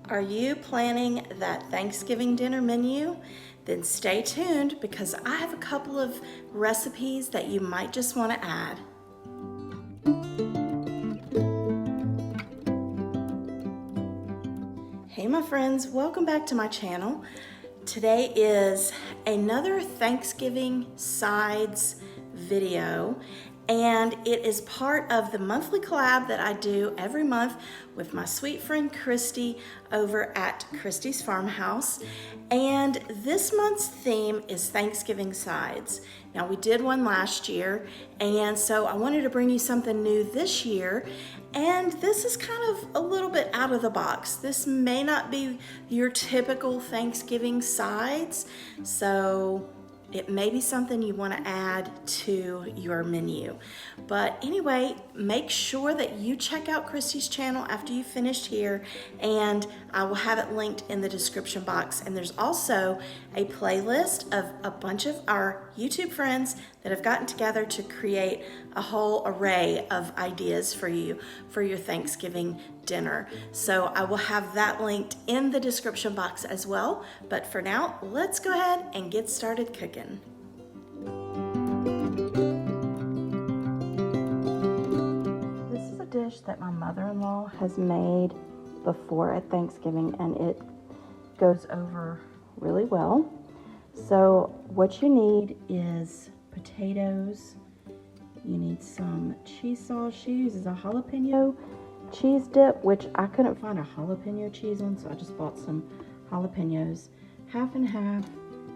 Are you planning that Thanksgiving dinner menu? Then stay tuned because I have a couple of recipes that you might just want to add. Hey my friends, welcome back to my channel. Today is another Thanksgiving sides video, and it is part of the monthly collab that I do every month with my sweet friend Christy over at Christy's Farmhouse. And this month's theme is Thanksgiving sides. Now we did one last year, and so I wanted to bring you something new this year. And this is kind of a little bit out of the box. This may not be your typical Thanksgiving sides, so it may be something you want to add to your menu. But anyway, make sure that you check out Christy's channel after you finished here, and I will have it linked in the description box. And there's also a playlist of a bunch of our YouTube friends that have gotten together to create a whole array of ideas for you for your Thanksgiving dinner. So I will have that linked in the description box as well. But for now, let's go ahead and get started cooking. This is a dish that my mother-in-law has made before at Thanksgiving, and it goes over really well. So what you need is potatoes. You need some cheese sauce. She uses a jalapeno cheese dip, which I couldn't find a jalapeno cheese one, so I just bought some jalapenos. Half and half,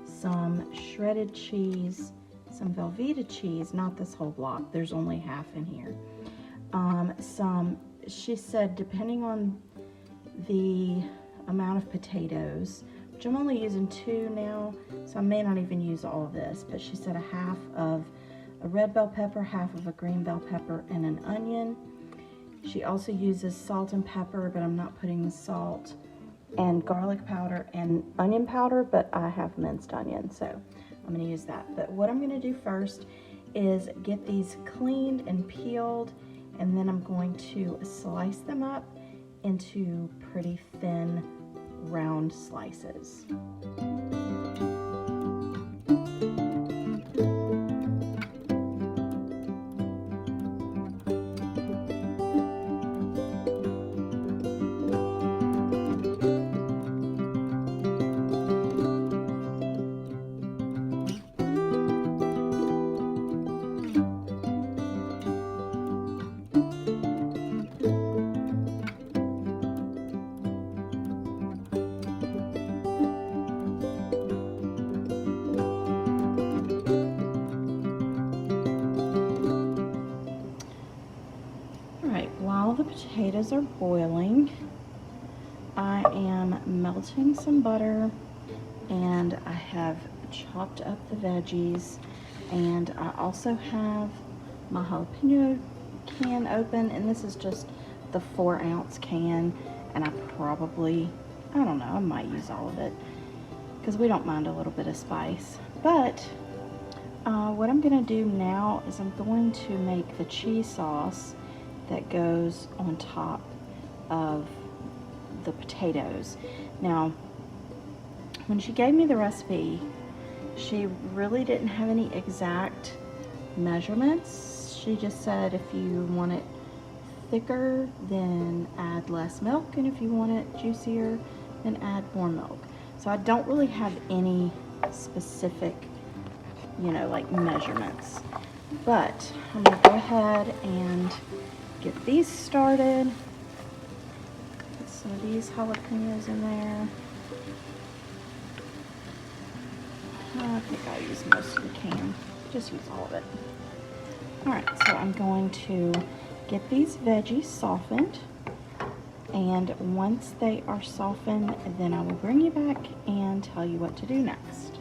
some shredded cheese, some Velveeta cheese, not this whole block, there's only half in here. She said, depending on the amount of potatoes, which I'm only using 2 now, so I may not even use all of this, but she said a half of a red bell pepper, half of a green bell pepper, and an onion. She also uses salt and pepper, but I'm not putting the salt, and garlic powder and onion powder, but I have minced onion, so I'm going to use that. But what I'm going to do first is get these cleaned and peeled, and then I'm going to slice them up into pretty thin round slices. While the potatoes are boiling, I am melting some butter, and I have chopped up the veggies, and I also have my jalapeno can open, and this is just the 4-ounce can, and I don't know, I might use all of it because we don't mind a little bit of spice. But what I'm going to do now is I'm going to make the cheese sauce that goes on top of the potatoes. Now, when she gave me the recipe, she really didn't have any exact measurements. She just said if you want it thicker, then add less milk, and if you want it juicier, then add more milk. So I don't really have any specific, like measurements. But I'm gonna go ahead and get these started. Put some of these jalapenos in there. I think I'll use most of the can. Just use all of it. Alright, so I'm going to get these veggies softened. And once they are softened, then I will bring you back and tell you what to do next.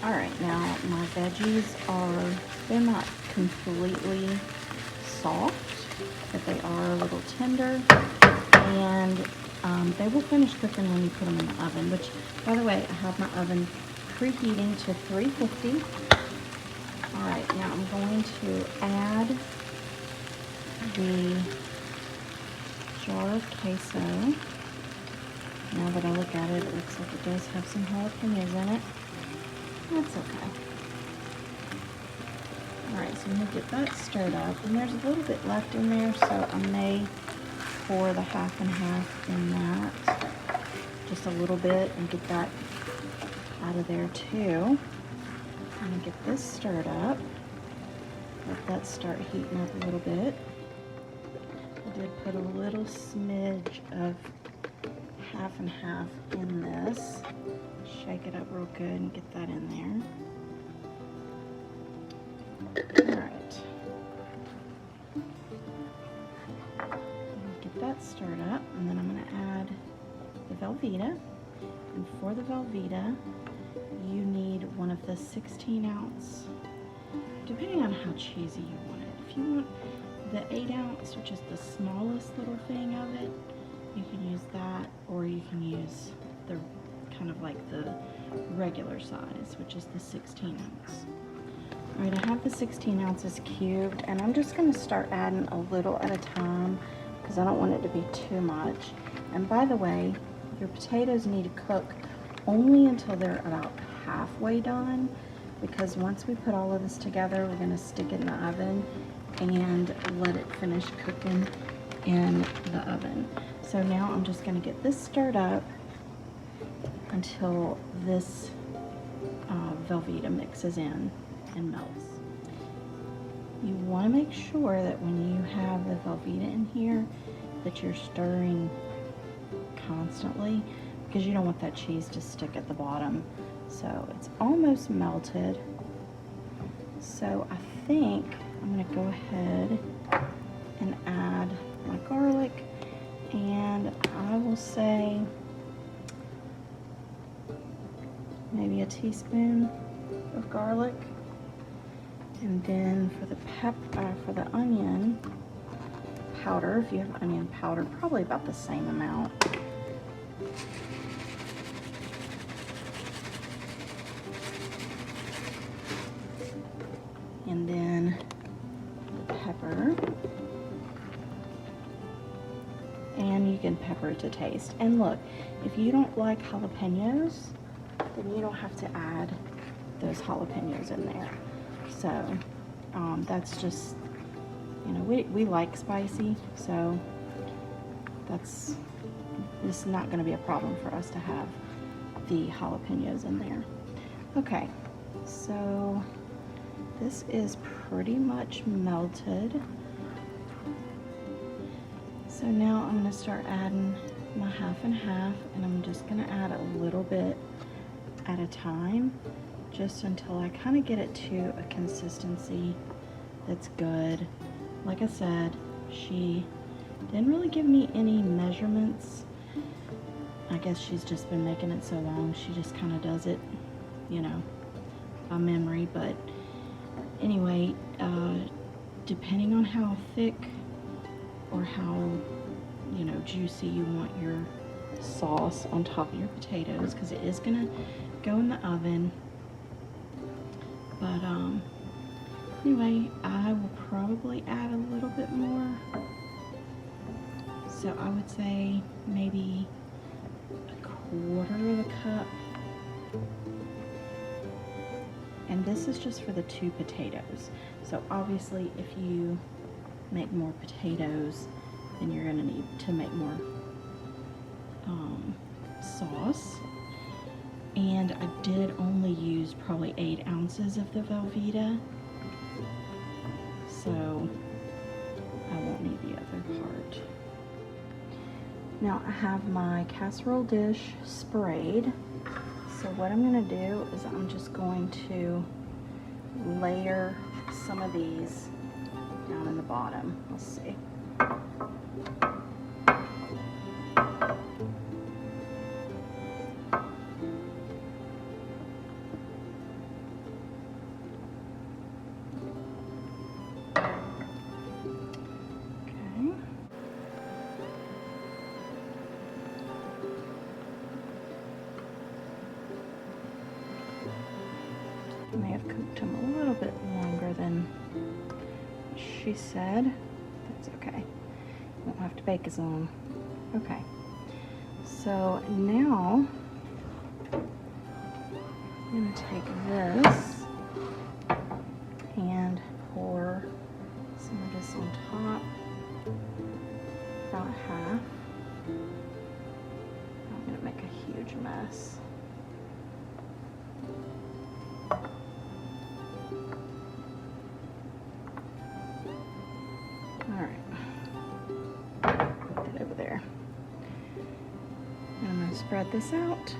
Alright, now my veggies they're not completely soft, but they are a little tender, and they will finish cooking when you put them in the oven, which, by the way, I have my oven preheating to 350. Alright, now I'm going to add the jar of queso. Now that I look at it, it looks like it does have some jalapenos in it. That's okay. Alright, so I'm going to get that stirred up. And there's a little bit left in there, so I may pour the half and half in that. Just a little bit and get that out of there too. I'm going to get this stirred up. Let that start heating up a little bit. I did put a little smidge of half and half in this. Shake it up real good and get that in there. Alright. Get that stirred up, and then I'm going to add the Velveeta. And for the Velveeta, you need one of the 16-ounce, depending on how cheesy you want it. If you want the 8-ounce, which is the smallest little thing of it, you can use that, or you can use the kind of like the regular size, which is the 16-ounce. Alright, I have the 16 ounces cubed, and I'm just going to start adding a little at a time because I don't want it to be too much. And by the way, your potatoes need to cook only until they're about halfway done, because once we put all of this together, we're going to stick it in the oven and let it finish cooking in the oven. So now I'm just going to get this stirred up until this Velveeta mixes in and melts. You want to make sure that when you have the Velveeta in here that you're stirring constantly, because you don't want that cheese to stick at the bottom. So it's almost melted. So I think I'm going to go ahead and add my garlic, and I will say maybe a teaspoon of garlic. And then for the onion powder, if you have onion powder, probably about the same amount. And then the pepper. And you can pepper it to taste. And look, if you don't like jalapenos, then you don't have to add those jalapenos in there. So that's just, you know, we like spicy, so this is not going to be a problem for us to have the jalapenos in there. Okay, so this is pretty much melted. So now I'm going to start adding my half and half, and I'm just going to add a little bit at a time, just until I kind of get it to a consistency that's good. Like I said, she didn't really give me any measurements. I guess she's just been making it so long, she just kind of does it, you know, by memory. But anyway, depending on how thick or how, you know, juicy you want your sauce on top of your potatoes, because it is gonna go in the oven. But anyway, I will probably add a little bit more. So I would say maybe a quarter of a cup. And this is just for the 2 potatoes. So obviously if you make more potatoes, then you're gonna need to make more sauce. And I did only use probably 8 ounces of the Velveeta, so I won't need the other part. Now I have my casserole dish sprayed, so what I'm going to do is I'm just going to layer some of these down in the bottom. Let's see. I may have cooked them a little bit longer than she said. That's okay. Won't have to bake as long. Okay. So now I'm gonna take this and pour some of this on top, about half. I'm gonna make a huge mess. All right, put that over there. And I'm gonna spread this out.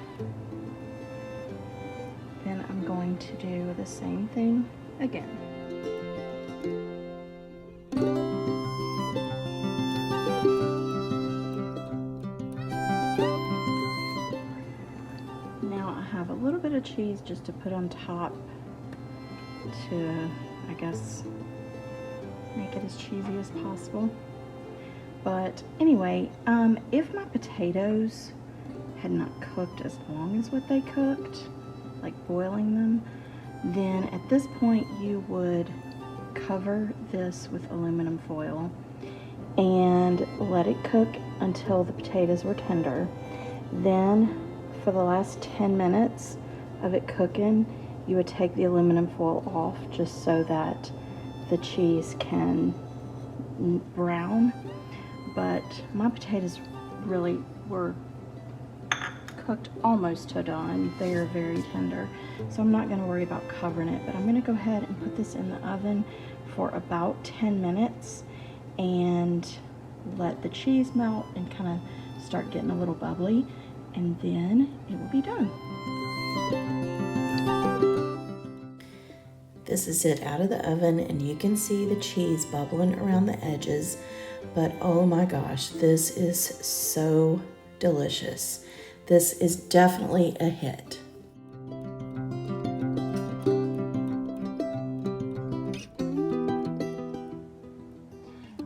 Then I'm going to do the same thing again. Now I have a little bit of cheese just to put on top to, I guess, make it as cheesy as possible. But anyway, if my potatoes had not cooked as long as what they cooked, like boiling them, then at this point you would cover this with aluminum foil and let it cook until the potatoes were tender. Then for the last 10 minutes of it cooking, you would take the aluminum foil off just so that the cheese can brown. But my potatoes really were cooked almost to done. They are very tender, so I'm not going to worry about covering it, but I'm going to go ahead and put this in the oven for about 10 minutes and let the cheese melt and kind of start getting a little bubbly, and then it will be done. This is it out of the oven, and you can see the cheese bubbling around the edges, but oh my gosh, this is so delicious. This is definitely a hit.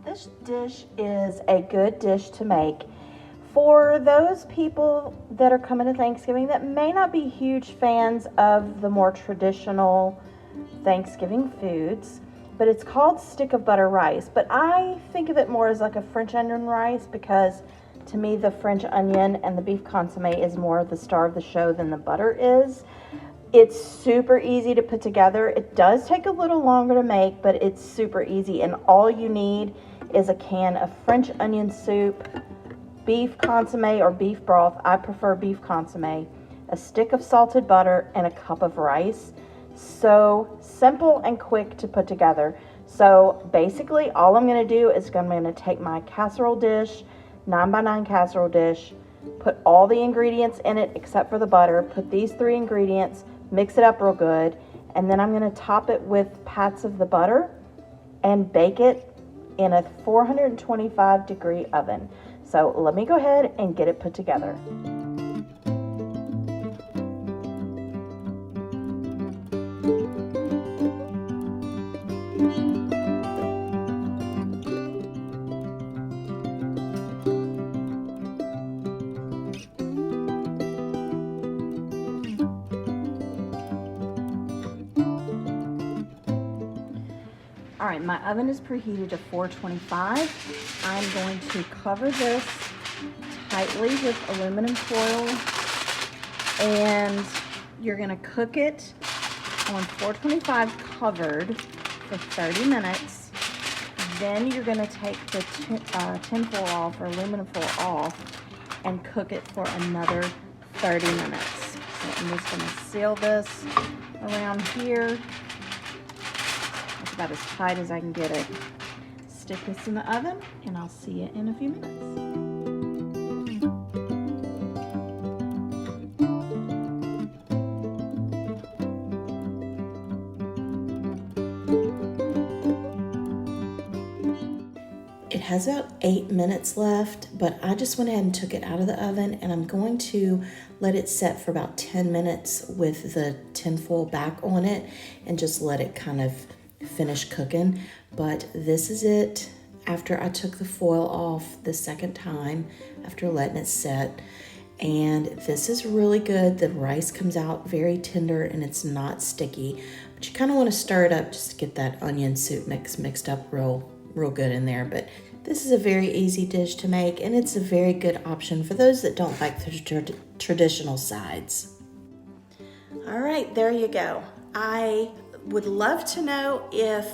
This dish is a good dish to make for those people that are coming to Thanksgiving that may not be huge fans of the more traditional Thanksgiving foods, but it's called stick of butter rice. But I think of it more as like a French onion rice, because to me the French onion and the beef consomme is more the star of the show than the butter is. It's super easy to put together. It does take a little longer to make, but it's super easy, and all you need is a can of French onion soup, beef consomme or beef broth. I prefer beef consomme, a stick of salted butter, and a cup of rice. So simple and quick to put together. So basically all I'm going to do is I'm going to take my casserole dish, 9x9 casserole dish, put all the ingredients in it except for the butter, put these 3 ingredients, mix it up real good, and then I'm going to top it with pats of the butter and bake it in a 425-degree oven. So let me go ahead and get it put together. All right, my oven is preheated to 425. I'm going to cover this tightly with aluminum foil, and you're going to cook it on 425 covered for 30 minutes. Then you're going to take the tin foil off, or aluminum foil off, and cook it for another 30 minutes. So I'm just going to seal this around here. About as tight as I can get it. Stick this in the oven, and I'll see you in a few minutes. It has about 8 minutes left, but I just went ahead and took it out of the oven, and I'm going to let it set for about 10 minutes with the tin foil back on it and just let it kind of finish cooking. But this is it after I took the foil off the second time after letting it set, and this is really good. The rice comes out very tender and it's not sticky, but you kind of want to stir it up just to get that onion soup mix mixed up real good in there. But This is a very easy dish to make, and it's a very good option for those that don't like the traditional sides. All right, there you go. I would love to know if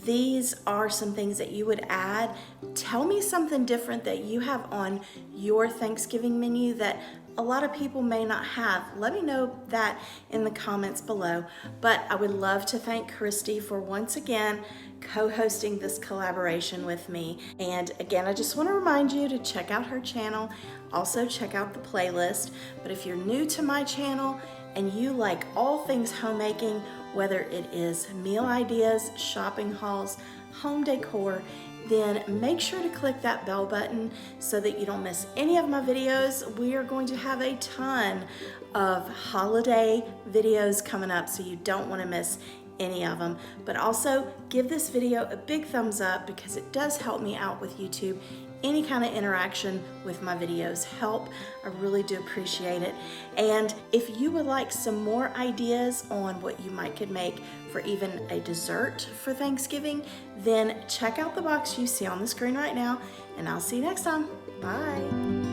these are some things that you would add. Tell me something different that you have on your Thanksgiving menu that a lot of people may not have. Let me know that in the comments below. But I would love to thank Christy for once again co-hosting this collaboration with me. And again, I just want to remind you to check out her channel. Also check out the playlist. But if you're new to my channel and you like all things homemaking, whether it is meal ideas, shopping hauls, home decor, then make sure to click that bell button so that you don't miss any of my videos. We are going to have a ton of holiday videos coming up, so you don't want to miss any of them. But also give this video a big thumbs up because it does help me out with YouTube. Any kind of interaction with my videos help. I really do appreciate it. And if you would like some more ideas on what you might could make for even a dessert for Thanksgiving, then check out the box you see on the screen right now, and I'll see you next time. Bye.